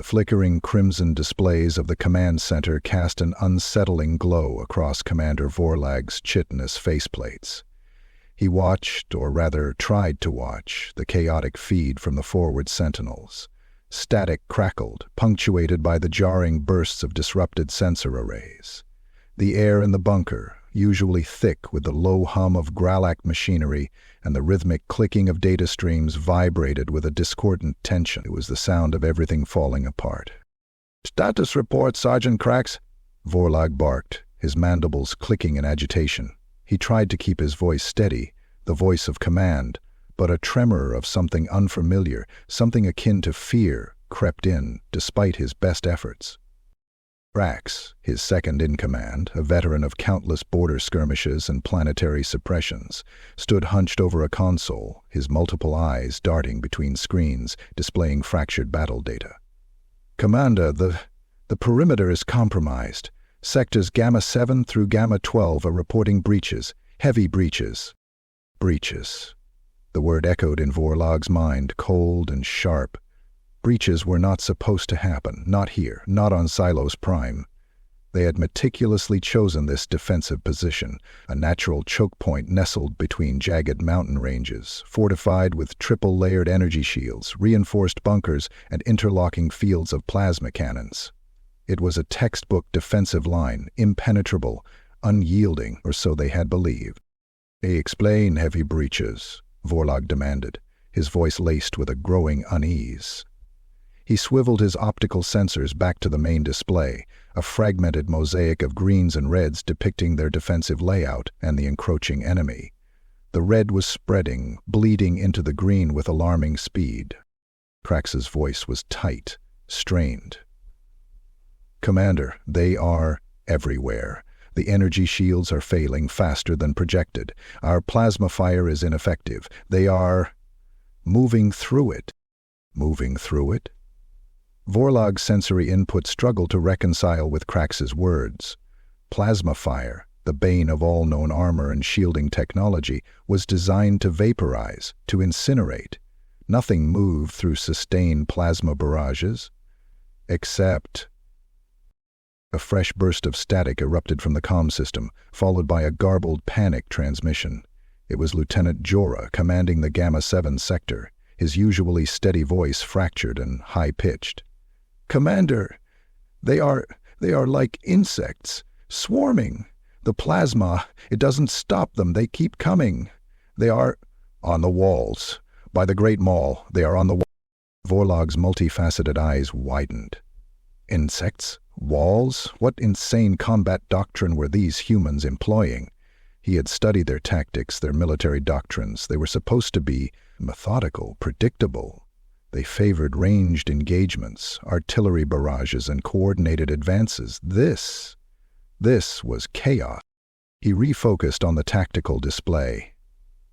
flickering crimson displays of the command center cast an unsettling glow across Commander Vorlag's chitinous faceplates. He watched, or rather tried to watch, the chaotic feed from the forward sentinels. Static crackled, punctuated by the jarring bursts of disrupted sensor arrays. The air in the bunker, usually thick with the low hum of Gralac machinery and the rhythmic clicking of data streams, vibrated with a discordant tension. It was the sound of everything falling apart. "Status report, Sergeant Krax," Vorlag barked, his mandibles clicking in agitation. He tried to keep his voice steady, the voice of command, but a tremor of something unfamiliar, something akin to fear, crept in, despite his best efforts. Krax, his second-in-command, a veteran of countless border skirmishes and planetary suppressions, stood hunched over a console, his multiple eyes darting between screens, displaying fractured battle data. "Commander, the perimeter is compromised. Sectors Gamma 7 through Gamma 12 are reporting breaches, heavy breaches." Breaches. The word echoed in Vorlag's mind, cold and sharp. Breaches were not supposed to happen, not here, not on Silos Prime. They had meticulously chosen this defensive position, a natural choke point nestled between jagged mountain ranges, fortified with triple-layered energy shields, reinforced bunkers, and interlocking fields of plasma cannons. It was a textbook defensive line, impenetrable, unyielding, or so they had believed. "Explain heavy breaches," Vorlag demanded, his voice laced with a growing unease. He swiveled his optical sensors back to the main display, a fragmented mosaic of greens and reds depicting their defensive layout and the encroaching enemy. The red was spreading, bleeding into the green with alarming speed. Krax's voice was tight, strained. "Commander, they are everywhere. The energy shields are failing faster than projected. Our plasma fire is ineffective. They are moving through it." Moving through it? Vorlag's sensory input struggled to reconcile with Krax's words. Plasma fire, the bane of all known armor and shielding technology, was designed to vaporize, to incinerate. Nothing moved through sustained plasma barrages. Except... A fresh burst of static erupted from the comm system, followed by a garbled panic transmission. It was Lieutenant Jorah commanding the Gamma 7 sector, his usually steady voice fractured and high-pitched. "Commander, they are like insects, swarming. The plasma, it doesn't stop them, they keep coming. They are on the walls. By the Great Mall, they are on the wall." Vorlag's multifaceted eyes widened. Insects? Walls? What insane combat doctrine were these humans employing? He had studied their tactics, their military doctrines. They were supposed to be methodical, predictable. They favored ranged engagements, artillery barrages, and coordinated advances. This was chaos. He refocused on the tactical display.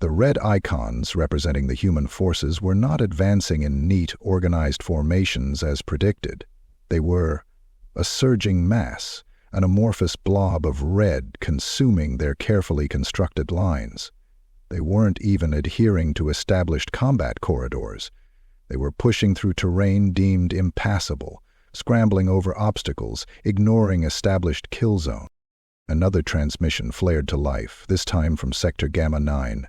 The red icons representing the human forces were not advancing in neat, organized formations as predicted. They were a surging mass, an amorphous blob of red consuming their carefully constructed lines. They weren't even adhering to established combat corridors. They were pushing through terrain deemed impassable, scrambling over obstacles, ignoring established kill zones. Another transmission flared to life, this time from Sector Gamma 9.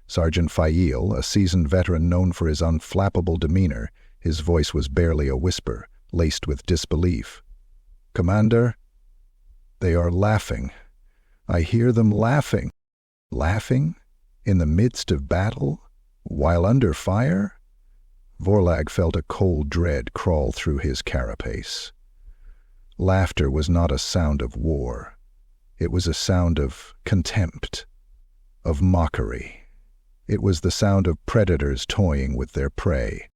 Sergeant Fail, a seasoned veteran known for his unflappable demeanor, his voice was barely a whisper, laced with disbelief. "Commander, they are laughing. I hear them laughing." Laughing? In the midst of battle? While under fire? Vorlag felt a cold dread crawl through his carapace. Laughter was not a sound of war. It was a sound of contempt, of mockery. It was the sound of predators toying with their prey.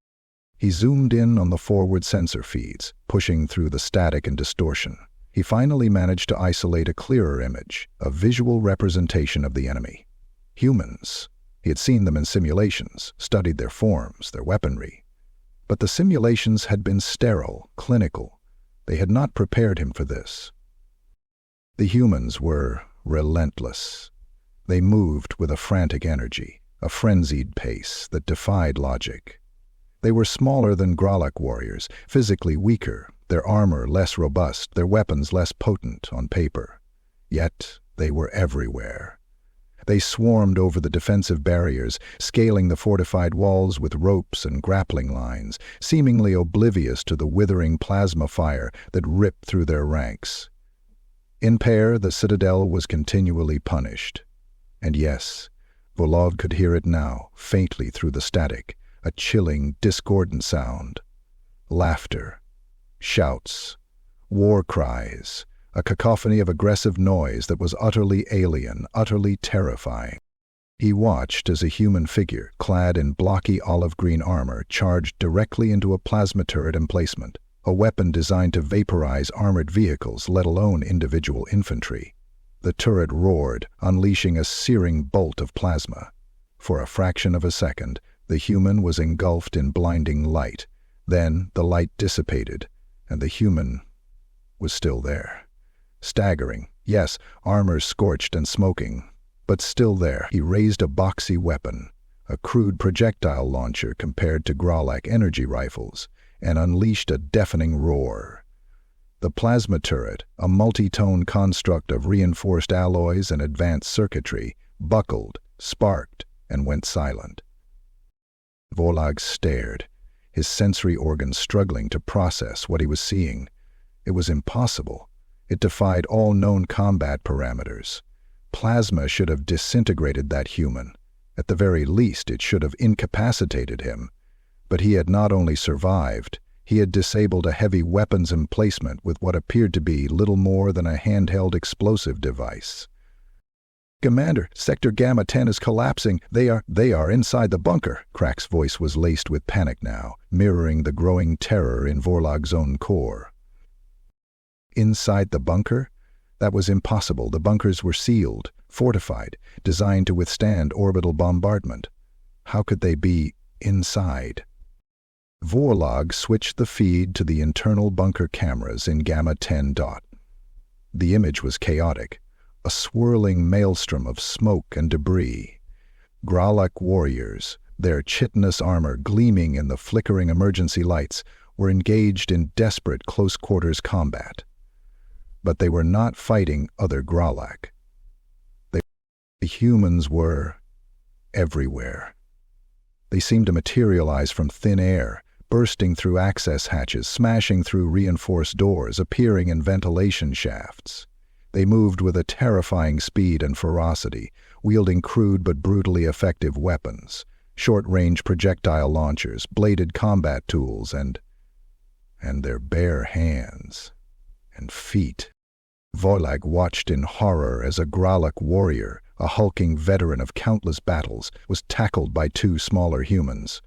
He zoomed in on the forward sensor feeds, pushing through the static and distortion. He finally managed to isolate a clearer image, a visual representation of the enemy. Humans. He had seen them in simulations, studied their forms, their weaponry. But the simulations had been sterile, clinical. They had not prepared him for this. The humans were relentless. They moved with a frantic energy, a frenzied pace that defied logic. They were smaller than Grolak warriors, physically weaker, their armor less robust, their weapons less potent on paper. Yet they were everywhere. They swarmed over the defensive barriers, scaling the fortified walls with ropes and grappling lines, seemingly oblivious to the withering plasma fire that ripped through their ranks. In pair, the citadel was continually punished. And yes, Volov could hear it now, faintly through the static, a chilling, discordant sound. Laughter, shouts, war cries, a cacophony of aggressive noise that was utterly alien, utterly terrifying. He watched as a human figure, clad in blocky olive-green armor, charged directly into a plasma turret emplacement, a weapon designed to vaporize armored vehicles, let alone individual infantry. The turret roared, unleashing a searing bolt of plasma. For a fraction of a second, the human was engulfed in blinding light. Then the light dissipated, and the human was still there. Staggering, yes, armor scorched and smoking, but still there. He raised a boxy weapon, a crude projectile launcher compared to Grolak energy rifles, and unleashed a deafening roar. The plasma turret, a multi-tone construct of reinforced alloys and advanced circuitry, buckled, sparked, and went silent. Volog stared, his sensory organs struggling to process what he was seeing. It was impossible. It defied all known combat parameters. Plasma should have disintegrated that human. At the very least, it should have incapacitated him. But he had not only survived, he had disabled a heavy weapons emplacement with what appeared to be little more than a handheld explosive device. "Commander, Sector Gamma 10 is collapsing. They are inside the bunker." Krak's voice was laced with panic now, mirroring the growing terror in Vorlag's own core. Inside the bunker? That was impossible. The bunkers were sealed, fortified, designed to withstand orbital bombardment. How could they be inside? Vorlog switched the feed to the internal bunker cameras in Gamma 10. The image was chaotic, a swirling maelstrom of smoke and debris. Grolak warriors, their chitinous armor gleaming in the flickering emergency lights, were engaged in desperate close-quarters combat. But they were not fighting other Grolak. The humans were everywhere. They seemed to materialize from thin air, bursting through access hatches, smashing through reinforced doors, appearing in ventilation shafts. They moved with a terrifying speed and ferocity, wielding crude but brutally effective weapons, short-range projectile launchers, bladed combat tools, and their bare hands and feet. Vorlag watched in horror as a Grolak warrior, a hulking veteran of countless battles, was tackled by two smaller humans.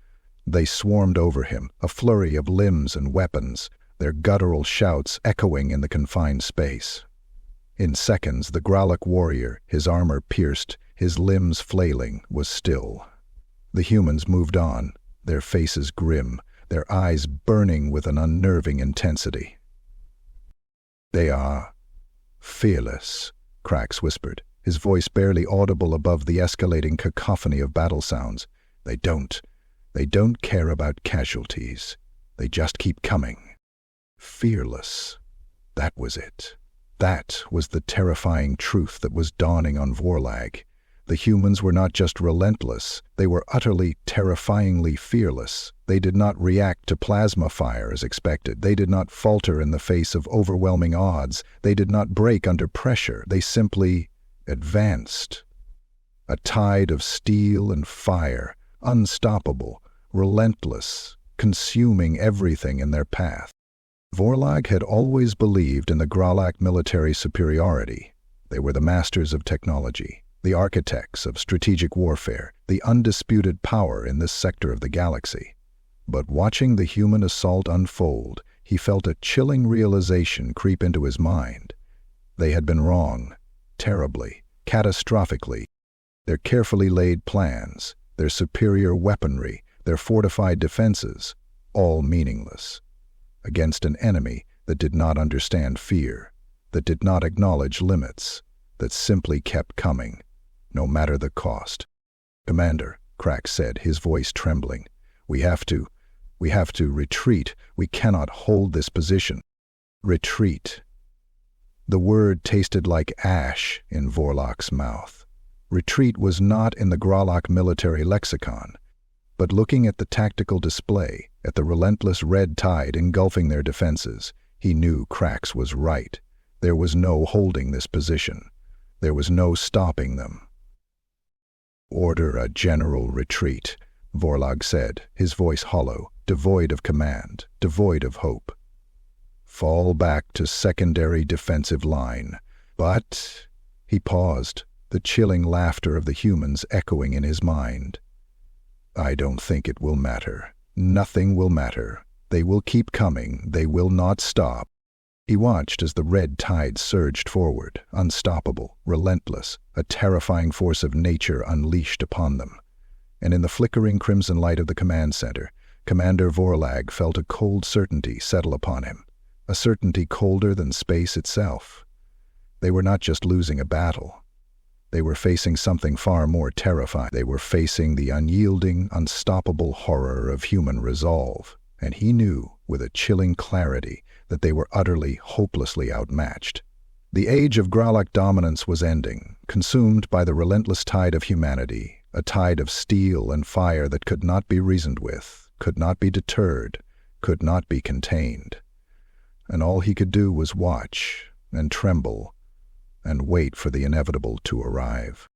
They swarmed over him, a flurry of limbs and weapons, their guttural shouts echoing in the confined space. In seconds, the Grolak warrior, his armor pierced, his limbs flailing, was still. The humans moved on, their faces grim, their eyes burning with an unnerving intensity. "They are fearless," Krax whispered, his voice barely audible above the escalating cacophony of battle sounds. They don't care about casualties. They just keep coming." Fearless. That was it. That was the terrifying truth that was dawning on Vorlag. The humans were not just relentless, they were utterly, terrifyingly fearless. They did not react to plasma fire as expected. They did not falter in the face of overwhelming odds. They did not break under pressure. They simply advanced. A tide of steel and fire, unstoppable, relentless, consuming everything in their path. Vorlag had always believed in the Grolak military superiority. They were the masters of technology, the architects of strategic warfare, the undisputed power in this sector of the galaxy. But watching the human assault unfold, he felt a chilling realization creep into his mind. They had been wrong, terribly, catastrophically. Their carefully laid plans, their superior weaponry, their fortified defenses, all meaningless. Against an enemy that did not understand fear, that did not acknowledge limits, that simply kept coming, no matter the cost. "Commander," Krax said, his voice trembling, "we have to We have to retreat. We cannot hold this position. Retreat. The word tasted like ash in Vorloc's mouth. Retreat was not in the Grolak military lexicon, but looking at the tactical display, at the relentless red tide engulfing their defenses, he knew Krax was right. There was no holding this position. There was no stopping them. "Order a general retreat," Vorlog said, his voice hollow, devoid of command, devoid of hope. "Fall back to secondary defensive line." But he paused, the chilling laughter of the humans echoing in his mind. "I don't think it will matter. Nothing will matter. They will keep coming. They will not stop." He watched as the red tide surged forward, unstoppable, relentless, a terrifying force of nature unleashed upon them. And in the flickering crimson light of the command center, Commander Vorlag felt a cold certainty settle upon him, a certainty colder than space itself. They were not just losing a battle. They were facing something far more terrifying. They were facing the unyielding, unstoppable horror of human resolve, and he knew, with a chilling clarity, that they were utterly, hopelessly outmatched. The age of Grolak dominance was ending, consumed by the relentless tide of humanity, a tide of steel and fire that could not be reasoned with, could not be deterred, could not be contained. And all he could do was watch and tremble and wait for the inevitable to arrive.